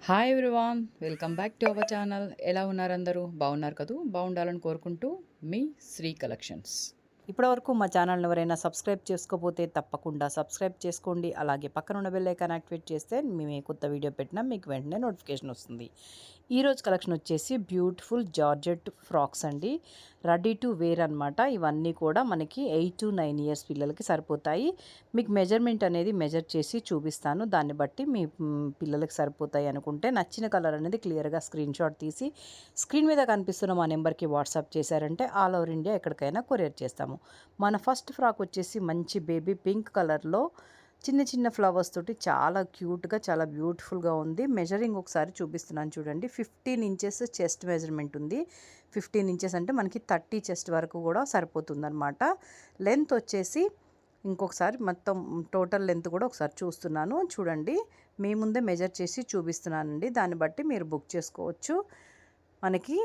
Hi everyone, welcome back to our channel. ఎలా ఉన్నారు అందరూ? బాగున్నారు కదూ? బాగుండాలని కోరుకుంటూ మీ శ్రీ కలెక్షన్స్. ఇప్పటివరకు మా ఛానల్ని ఎవరైనా సబ్స్క్రైబ్ చేసుకోకపోతే తప్పకుండా సబ్స్క్రైబ్ చేసుకోండి. అలాగే పక్కన ఉన్న బెల్ ఐకాన్ యాక్టివేట్ చేస్తే మేము ఏ కొత్త వీడియో పెట్టినా మీకు వెంటనే నోటిఫికేషన్ వస్తుంది. ఈరోజు కలెక్షన్ వచ్చేసి బ్యూటిఫుల్ జార్జెట్ ఫ్రాక్స్ అండి. రెడీ టు వేర్ అనమాట. ఇవన్నీ కూడా మనకి 8 to 9 ఇయర్స్ పిల్లలకి సరిపోతాయి. మీకు మెజర్మెంట్ అనేది మెజర్ చేసి చూపిస్తాను. దాన్ని బట్టి మీ పిల్లలకి సరిపోతాయి అనుకుంటే నచ్చిన కలర్ అనేది క్లియర్గా స్క్రీన్ షాట్ తీసి స్క్రీన్ మీద కనిపిస్తున్న మా నెంబర్కి వాట్సాప్ చేశారంటే ఆల్ ఓవర్ ఇండియా ఎక్కడికైనా కొరియర్ చేస్తాము. మన ఫస్ట్ ఫ్రాక్ వచ్చేసి మంచి బేబీ పింక్ కలర్లో చిన్న చిన్న ఫ్లవర్స్ తోటి చాలా క్యూట్గా చాలా బ్యూటిఫుల్గా ఉంది. మెజరింగ్ ఒకసారి చూపిస్తున్నాను చూడండి. 15 ఇంచెస్ చెస్ట్ మెజర్మెంట్ ఉంది. 15 ఇంచెస్ అంటే మనకి 30 చెస్ట్ వరకు కూడా సరిపోతుందన్నమాట. లెంత్ వచ్చేసి ఇంకొకసారి మొత్తం టోటల్ లెంత్ కూడా ఒకసారి చూస్తున్నాను చూడండి. మీ ముందే మెజర్ చేసి చూపిస్తున్నానండి. దాన్ని బట్టి మీరు బుక్ చేసుకోవచ్చు. మనకి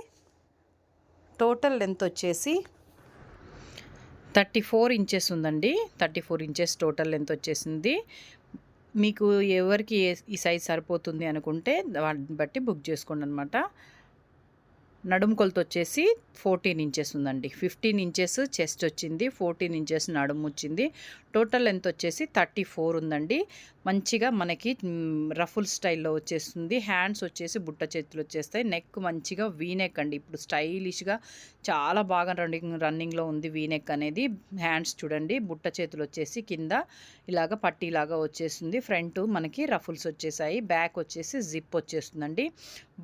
టోటల్ లెంత్ వచ్చేసి 34 ఇంచెస్ ఉందండి. 34 ఇంచెస్ టోటల్ లెంత్ వచ్చేసింది. మీకు ఎవరికి ఈ సైజ్ సరిపోతుంది అనుకుంటే వాటిని బట్టి బుక్ చేసుకోండి అనమాట. నడుము కొలత వచ్చేసి 14 ఇంచెస్ ఉందండి. 15 ఇంచెస్ చెస్ట్ వచ్చింది, 14 ఇంచెస్ నడుము వచ్చింది. టోటల్ లెంత్ వచ్చేసి 34 ఉందండి. మంచిగా మనకి రఫుల్ స్టైల్లో వచ్చేస్తుంది. హ్యాండ్స్ వచ్చేసి బుట్ట చేతులు వచ్చేస్తాయి. నెక్ మంచిగా వీనెక్ అండి. ఇప్పుడు స్టైలిష్గా చాలా బాగా రన్నింగ్లో ఉంది వీనెక్ అనేది. హ్యాండ్స్ చూడండి, బుట్ట చేతులు వచ్చేసి కింద ఇలాగ పట్టీలాగా వచ్చేస్తుంది. ఫ్రంట్ మనకి రఫుల్స్ వచ్చేసాయి. బ్యాక్ వచ్చేసి జిప్ వచ్చేస్తుందండి.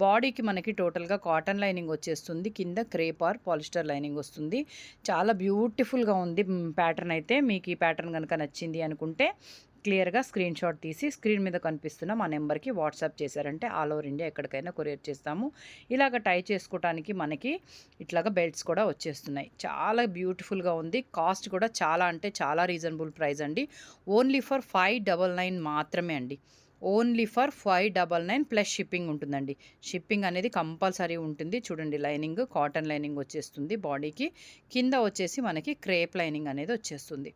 బాడీకి మనకి టోటల్గా కాటన్ లైనింగ్ వచ్చేస్తుంది. కింద క్రేప్ ఆర్ పాలిస్టర్ లైనింగ్ వస్తుంది. చాలా బ్యూటిఫుల్గా ఉంది ప్యాటర్న్ అయితే. మీకు ఈ ప్యాటర్న్ కనుక నచ్చింది అనుకుంటే క్లియర్గా స్క్రీన్ షాట్ తీసి స్క్రీన్ మీద కనిపిస్తున్న మా నెంబర్కి వాట్సాప్ చేశారంటే ఆల్ ఓవర్ ఇండియా ఎక్కడికైనా కొరియర్ చేస్తాము. ఇలాగ టై చేసుకోవడానికి మనకి ఇట్లాగా బెల్ట్స్ కూడా వచ్చేస్తున్నాయి. చాలా బ్యూటిఫుల్గా ఉంది. కాస్ట్ కూడా చాలా అంటే చాలా రీజనబుల్ ప్రైస్ అండి. ఓన్లీ ఫర్ 599 మాత్రమే అండి. ఓన్లీ ఫర్ 599 ప్లస్ షిప్పింగ్ ఉంటుందండి. షిప్పింగ్ అనేది కంపల్సరీ ఉంటుంది. చూడండి, లైనింగ్ కాటన్ లైనింగ్ వచ్చేస్తుంది. బాడీకి కింద వచ్చేసి మనకి క్రేప్ లైనింగ్ అనేది వచ్చేస్తుంది.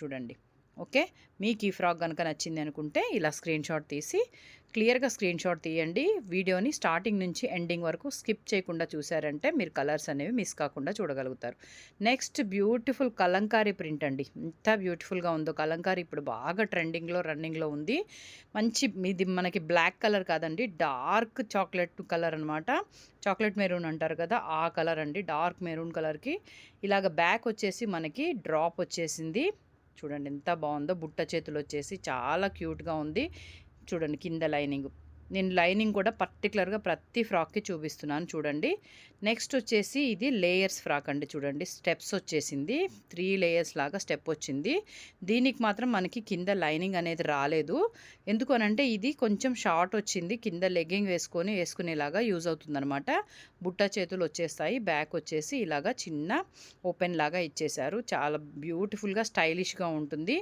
చూడండి. ఓకే, మీకు ఈ ఫ్రాక్ కనుక నచ్చింది అనుకుంటే ఇలా స్క్రీన్ షాట్ తీసి క్లియర్గా స్క్రీన్ షాట్ తీయండి. వీడియోని స్టార్టింగ్ నుంచి ఎండింగ్ వరకు స్కిప్ చేయకుండా చూసారంటే మీరు కలర్స్ అనేవి మిస్ కాకుండా చూడగలుగుతారు. నెక్స్ట్ బ్యూటిఫుల్ కలంకారీ ప్రింట్ అండి. ఎంత బ్యూటిఫుల్గా ఉందో కలంకారీ. ఇప్పుడు బాగా ట్రెండింగ్లో రన్నింగ్లో ఉంది. మంచి ఇది మనకి బ్లాక్ కలర్ కాదండి, డార్క్ చాక్లెట్ కలర్ అనమాట. చాక్లెట్ మెరూన్ అంటారు కదా, ఆ కలర్ అండి. డార్క్ మెరూన్ కలర్కి ఇలాగ బ్యాక్ వచ్చేసి మనకి డ్రాప్ వచ్చేసింది. చూడండి ఎంత బాగుందో. బుట్ట చేతులు వచ్చేసి చాలా క్యూట్గా ఉంది. చూడండి కింద లైనింగ్. నేను లైనింగ్ కూడా పర్టికులర్గా ప్రతి ఫ్రాక్కి చూపిస్తున్నాను చూడండి. నెక్స్ట్ వచ్చేసి ఇది లేయర్స్ ఫ్రాక్ అండి. చూడండి, స్టెప్స్ వచ్చేసింది. 3 లేయర్స్ లాగా స్టెప్ వచ్చింది. దీనికి మాత్రం మనకి కింద లైనింగ్ అనేది రాలేదు. ఎందుకు అనంటే ఇది కొంచెం షార్ట్ వచ్చింది. కింద లెగ్గింగ్ వేసుకునేలాగా యూజ్ అవుతుందన్నమాట. బుట్ట చేతులు వచ్చేస్తాయి. బ్యాక్ వచ్చేసి ఇలాగా చిన్న ఓపెన్ లాగా ఇచ్చేశారు. చాలా బ్యూటిఫుల్గా స్టైలిష్గా ఉంటుంది.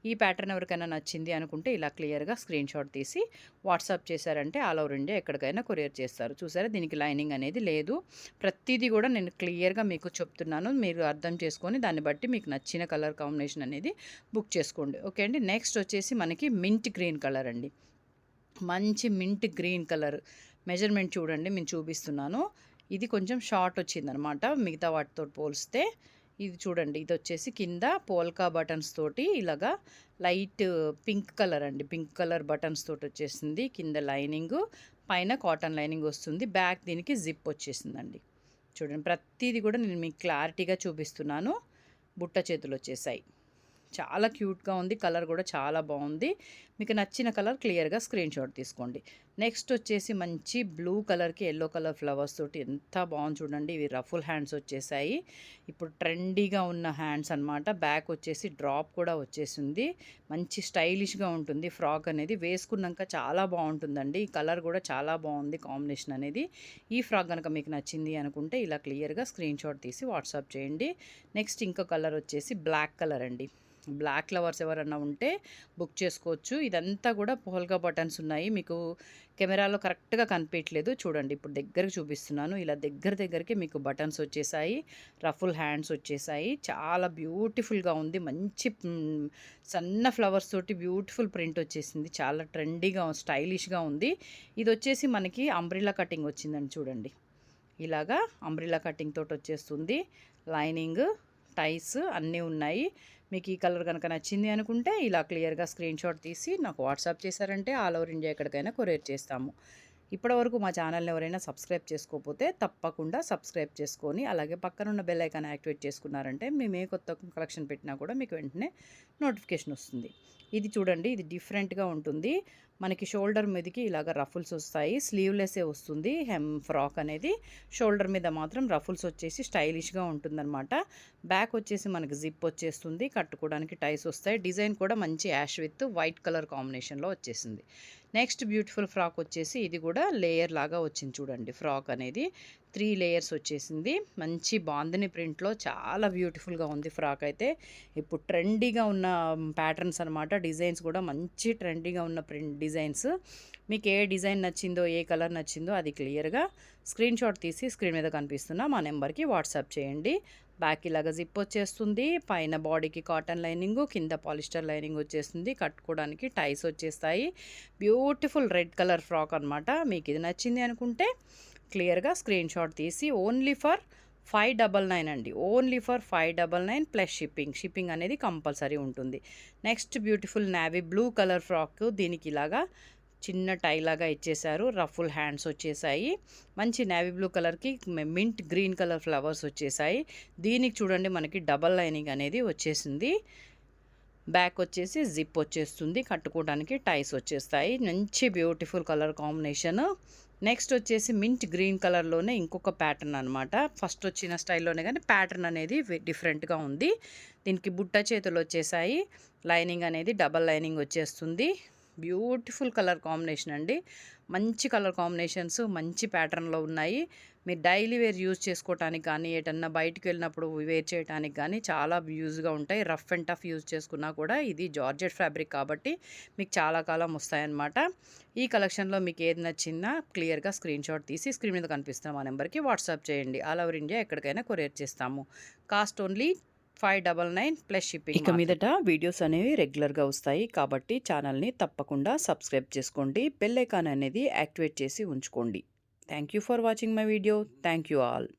ఈ ప్యాటర్న్ ఎవరికైనా నచ్చింది అనుకుంటే ఇలా క్లియర్గా స్క్రీన్ షాట్ తీసి వాట్సాప్ చేశారంటే ఆల్ ఓవర్ ఇండియా ఎక్కడికైనా కొరియర్ చేస్తారు. చూసారా, దీనికి లైనింగ్ అనేది లేదు. ప్రతిదీ కూడా నేను క్లియర్గా మీకు చెప్తున్నాను. మీరు అర్థం చేసుకొని దాన్ని బట్టి మీకు నచ్చిన కలర్ కాంబినేషన్ అనేది బుక్ చేసుకోండి. ఓకే అండి. నెక్స్ట్ వచ్చేసి మనకి మింట్ గ్రీన్ కలర్ అండి. మంచి మింట్ గ్రీన్ కలర్. మెజర్మెంట్ చూడండి, నేను చూపిస్తున్నాను. ఇది కొంచెం షార్ట్ వచ్చిందనమాట మిగతా వాటితో పోలిస్తే. ఇది చూడండి, ఇది వచ్చేసి కింద పోల్కా బటన్స్ తోటి ఇలాగా లైట్ పింక్ కలర్ అండి. పింక్ కలర్ బటన్స్ తోటి వచ్చేసింది. కింద లైనింగ్, పైన కాటన్ లైనింగ్ వస్తుంది. బ్యాక్ దీనికి జిప్ వచ్చేసిందండి. చూడండి, ప్రతిదీ కూడా నేను మీకు క్లారిటీగా చూపిస్తున్నాను. బుట్ట చేతులు వచ్చేసాయి. చాలా క్యూట్గా ఉంది. కలర్ కూడా చాలా బాగుంది. మీకు నచ్చిన కలర్ క్లియర్గా స్క్రీన్ షాట్ తీసుకోండి. నెక్స్ట్ వచ్చేసి మంచి బ్లూ కలర్కి ఎల్లో కలర్ ఫ్లవర్స్ తోటి ఎంత బాగుంది చూడండి. ఇవి రఫుల్ హ్యాండ్స్ వచ్చేసాయి. ఇప్పుడు ట్రెండీగా ఉన్న హ్యాండ్స్ అనమాట. బ్యాక్ వచ్చేసి డ్రాప్ కూడా వచ్చేసింది. మంచి స్టైలిష్గా ఉంటుంది ఫ్రాక్ అనేది. వేసుకున్నాక చాలా బాగుంటుందండి. ఈ కలర్ కూడా చాలా బాగుంది కాంబినేషన్ అనేది. ఈ ఫ్రాక్ కనుక మీకు నచ్చింది అనుకుంటే ఇలా క్లియర్గా స్క్రీన్ షాట్ తీసి వాట్సాప్ చేయండి. నెక్స్ట్ ఇంకో కలర్ వచ్చేసి బ్లాక్ కలర్ అండి. బ్లాక్ లవర్స్ ఎవరన్నా ఉంటే బుక్ చేసుకోవచ్చు. ఇదంతా కూడా పోల్కా బటన్స్ ఉన్నాయి. మీకు కెమెరాలో కరెక్ట్‌గా కనిపియట్లేదు. చూడండి ఇప్పుడు దగ్గరకి చూపిస్తున్నాను. ఇలా దగ్గరికి మీకు బటన్స్ వచ్చేసాయి. రఫుల్ హ్యాండ్స్ వచ్చేసాయి. చాలా బ్యూటిఫుల్‌గా ఉంది. మంచి సన్న ఫ్లవర్స్ తోటి బ్యూటిఫుల్ ప్రింట్ వచ్చేసింది. చాలా ట్రెండీగా స్టైలిష్‌గా ఉంది. ఇదొచ్చేసి మనకి అంబ్రెల్లా కటింగ్ వచ్చిందండి చూడండి. ఇలాగా అంబ్రెల్లా కటింగ్ తోటి వచ్చేస్తుంది. లైనింగ్, టైస్ అన్నీ ఉన్నాయి. మీకు ఈ కలర్ కనుక నచ్చింది అనుకుంటే ఇలా క్లియర్‌గా స్క్రీన్‌షాట్ తీసి నాకు వాట్సాప్ చేశారంటే ఆల్ ఓవర్ ఇండియా ఎక్కడికైనా కొరియర్ చేస్తాము. ఇప్పటివరకు మా ఛానల్‌ని ఎవరైనా సబ్స్క్రైబ్ చేసుకోకపోతే తప్పకుండా సబ్స్క్రైబ్ చేసుకొని అలాగే పక్కనున్న బెల్ ఐకాన్ యాక్టివేట్ చేసుకున్నారంటే మేము ఏ కొత్త కలెక్షన్ పెట్టినా కూడా మీకు వెంటనే నోటిఫికేషన్ వస్తుంది. ఇది చూడండి, ఇది డిఫరెంట్‌గా ఉంటుంది. మనకి షోల్డర్ మీదకి ఇలాగ రఫుల్స్ వస్తాయి. స్లీవ్‌లెస్సే వస్తుంది ఫ్రాక్ అనేది. షోల్డర్ మీద మాత్రం రఫుల్స్ వచ్చేసి స్టైలిష్‌గా ఉంటుందన్నమాట. బ్యాక్ వచ్చేసి మనకి జిప్ వచ్చేస్తుంది. కట్టుకోవడానికి టైస్ వస్తాయి. డిజైన్ కూడా మంచి యాష్ విత్ వైట్ కలర్ కాంబినేషన్‌లో వచ్చేసింది. నెక్స్ట్ బ్యూటిఫుల్ ఫ్రాక్ వచ్చేసి ఇది కూడా లేయర్ లాగా వచ్చింది చూడండి. ఫ్రాక్ అనేది 3 లేయర్స్ వచ్చేసింది. మంచి బాందిని ప్రింట్‌లో చాలా బ్యూటిఫుల్‌గా ఉంది ఫ్రాక్ అయితే. ఇప్పుడు ట్రెండీగా ఉన్న ప్యాటర్న్స్ అనమాట. డిజైన్స్ కూడా మంచి ట్రెండీగా ఉన్న డిజైన్స్. మీకు ఏ డిజైన్ నచ్చిందో, ఏ కలర్ నచ్చిందో అది క్లియర్‌గా స్క్రీన్‌షాట్ తీసి స్క్రీన్ మీద కనిపిస్తున్న మా నెంబర్‌కి వాట్సాప్ చేయండి. బ్యాక్ ఇలాగ జిప్ వచ్చేస్తుంది. పైన బాడీకి కాటన్ లైనింగు, కింద పాలిస్టర్ లైనింగ్ వచ్చేస్తుంది. కట్టుకోవడానికి టైస్ వచ్చేస్తాయి. బ్యూటిఫుల్ రెడ్ కలర్ ఫ్రాక్ అనమాట. మీకు ఇది నచ్చింది అనుకుంటే క్లియర్‌గా స్క్రీన్‌షాట్ తీసి ఓన్లీ ఫర్ 599 అండి. Only for 599 plus shipping. Shipping అనేది కంపల్సరీ ఉంటుంది. Next beautiful navy blue colour frock. దీనికి ఇలాగా చిన్న టై లాగా ఇచ్చేశారు. రఫుల్ హ్యాండ్స్ వచ్చేసాయి. మంచి నేవీ బ్లూ కలర్‌కి మింట్ గ్రీన్ కలర్ ఫ్లవర్స్ వచ్చేసాయి. దీనికి చూడండి మనకి డబల్ లైనింగ్ అనేది వచ్చేసింది. బ్యాక్ వచ్చేసి జిప్ వచ్చేస్తుంది. కట్టుకోవడానికి టైస్ వచ్చేస్తాయి. మంచి బ్యూటిఫుల్ కలర్ కాంబినేషన్. నెక్స్ట్ వచ్చేసి మింట్ గ్రీన్ కలర్‌లోనే ఇంకొక ప్యాటర్న్ అనమాట. ఫస్ట్ వచ్చిన స్టైల్‌లోనే కానీ ప్యాటర్న్ అనేది డిఫరెంట్‌గా ఉంది. దీనికి బుట్ట చేతులు వచ్చేసాయి. లైనింగ్ అనేది డబల్ లైనింగ్ వచ్చేస్తుంది. బ్యూటిఫుల్ కలర్ కాంబినేషన్ అండి. మంచి కలర్ కాంబినేషన్స్ మంచి ప్యాటర్న్‌లో ఉన్నాయి. మీరు డైలీ వేర్ యూజ్ చేసుకోవటానికి కానీ, ఎటన్నా బయటికి వెళ్ళినప్పుడు వేర్ చేయడానికి కానీ చాలా యూజ్‌గా ఉంటాయి. రఫ్ అండ్ టఫ్ యూజ్ చేసుకున్నా కూడా ఇది జార్జెట్ ఫ్యాబ్రిక్ కాబట్టి మీకు చాలా కాలం వస్తాయన్నమాట. ఈ కలెక్షన్‌లో మీకు ఏది నచ్చిందా క్లియర్‌గా స్క్రీన్‌షాట్ తీసి స్క్రీన్ మీద కనిపిస్తున్న మా నెంబర్‌కి వాట్సాప్ చేయండి. ఆల్ ఓవర్ ఇండియా ఎక్కడికైనా కొరియర్ చేస్తాము. Cost only 599 plus shipping. ఇక మీదట వీడియోస్ అనేవి రెగ్యులర్‌గా వస్తాయి కాబట్టి ఛానల్‌ని తప్పకుండా సబ్స్క్రైబ్ చేసుకోండి. బెల్ ఐకాన్ అనేది యాక్టివేట్ చేసి ఉంచుకోండి. Thank you for watching my video. Thank you all.